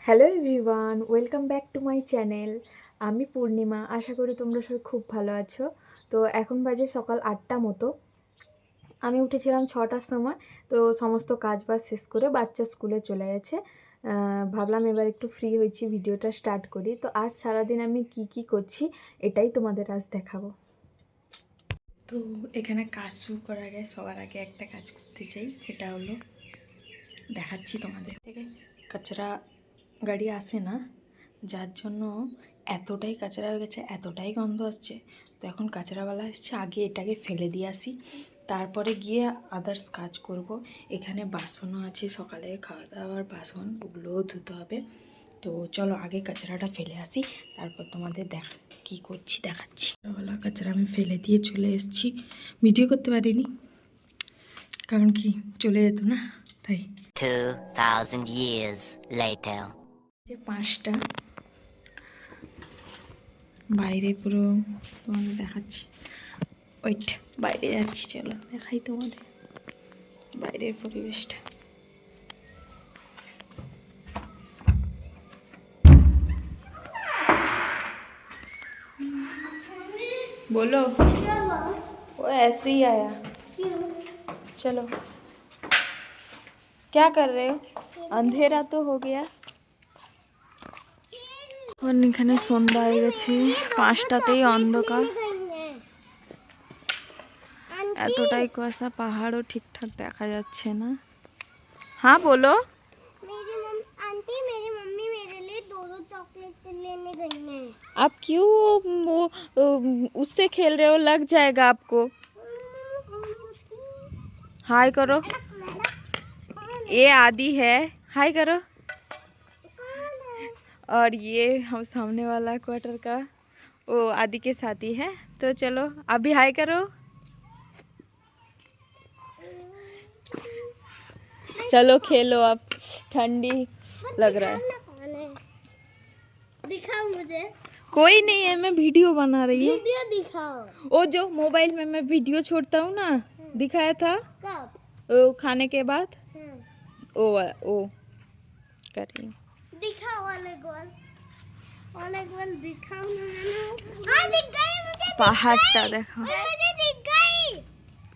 Hello everyone, welcome back to my channel. আমি পূর্ণিমা। আশা করি তোমরা সবাই খুব ভালো আছো। তো এখন বাজে সকাল 8টা মতো। আমি উঠেছিলাম 6টার সময়। তো সমস্ত কাজ বাজ শেষ করে বাচ্চা স্কুলে চলে গেছে। ভাবলাম এবার একটু ফ্রি হয়েছি, ভিডিওটা স্টার্ট করি। তো আজ সারাদিন আমি কি করছি এটাই তোমাদের আজ দেখাবো। তো এখানে কাজ শুরু করার আগে সবার আগে একটা কাজ করতে চাই, সেটা হলো দেখাচ্ছি তোমাদের। থেকে কাচরা গাড়ি আসে না, যার জন্য এতটাই কাচরা হয়ে গেছে, এতটাই গন্ধ আসছে। তো এখন কাচরাওয়ালা এসছে, আগে এটাকে ফেলে দিয়ে আসি, তারপরে গিয়ে আদার্স কাজ করব। এখানে বাসনও আছে, সকালে খাওয়া দাওয়ার বাসন, ওগুলোও ধুতে হবে। তো চলো আগে কাচরাটা ফেলে আসি, তারপর তোমাদের কি করছি দেখাচ্ছি। ওলা কাচরা আমি ফেলে দিয়ে চলে এসেছি। ভিডিও করতে পারিনি, কারণ কি চলে যেত না, তাই। 2000 years later. 5টা, বাইরে পুরো তোমাদের দেখাচ্ছি। ওয়েট, বাইরে যাচ্ছি, চলো দেখাই তোমাদের বাইরের পরিবেশটা। बोलो। वो ऐसे ही आया। चलो, क्या कर रहे हो? अंधेरा तो हो गया। এখানে সন্ধ্যা হয়ে গেছে, 5টাতেই অন্ধকার, এতটাই কুয়াশা, পাহাড়ও ঠিকঠাক দেখা যাচ্ছে না। हाँ बोलो। आंटी मेरी मम्मी मेरे लिए दो चॉकलेट लेने गई हैं। आप क्यों वो उससे खेल रहे हो? लग जाएगा आपको। हाय करो। ये आदि है, हाय करो। और ये हम सामने वाला क्वार्टर का वो आदि के साथी है। तो चलो अभी हाय करो। चलो खेलो, अब ठंडी लग रहा है। दिखाओ मुझे। कोई नहीं है, मैं वीडियो बना रही हूँ। वीडियो दिखाओ। वो जो मोबाइल में मैं वीडियो छोड़ता हूँ ना, दिखाया था कब? वो खाने के बाद, वो कर रही हूँ। दिखाओ वाले गोल दिखाओ ना। हाँ दिख गई मुझे। पहाड़टा देखो। मुझे दिख गई।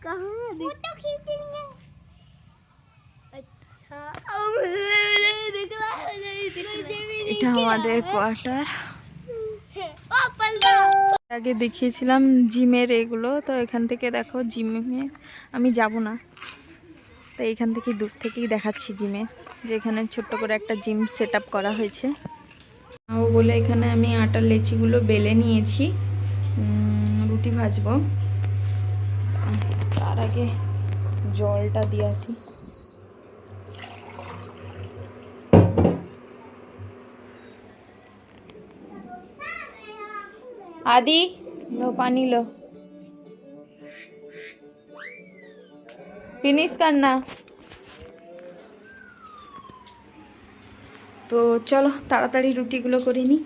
कहाँ? वो तो खींचेंगे। अच्छा, अब मुझे दिख रहा है, नहीं दिख रहा। এটা আমাদের কোয়ার্টার। ओ पल्ला। আগে দেখিয়েছিলাম জিমের এগুলো, তো এখান থেকে দেখো জিমে আমি যাব না, তাই এখান থেকে দূর থেকেই দেখাচ্ছি জিমে, যে এখানে ছোট্ট করে একটা জিম সেট আপ করা হয়েছে। ও বলে এখানে আমি আটার লেচিগুলো বেলে নিয়েছি, রুটি ভাজবো। তার আগে জলটা দিয়ে আসি। आदि लो पानी लो, फिनिश करना। তো চলো তাড়াতাড়ি রুটিগুলো করে নিই।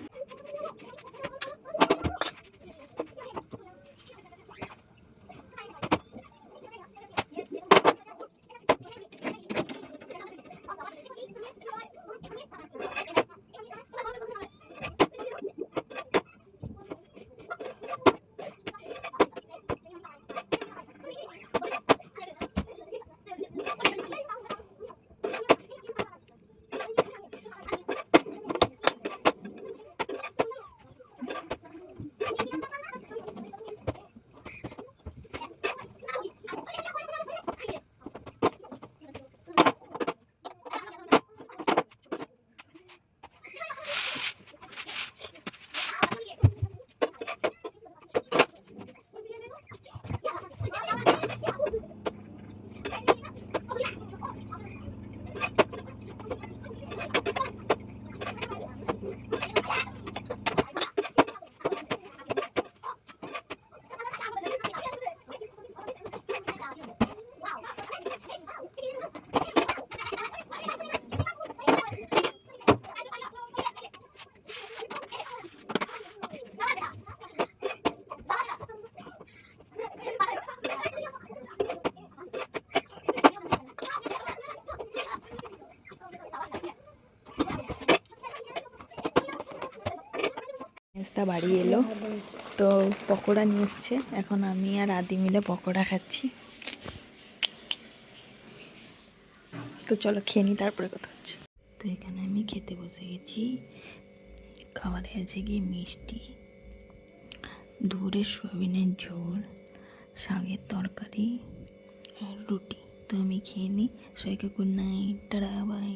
মেজদা বাড়ি এলো, তো পকোড়া নিয়ে এসছে। এখন আমি আর আদি মিলে পকোড়া খাচ্ছি। তো চলো খেয়ে নিই, তারপরে কথা হচ্ছে। তো এখানে আমি খেতে বসে গেছি। খাবারে আছে কি মিষ্টি, দুপুরের সয়াবিনের ঝোল, শাকের তরকারি আর রুটি। তো আমি খেয়ে নিই। সবাইকে গুড নাইট, টাটা, বাই।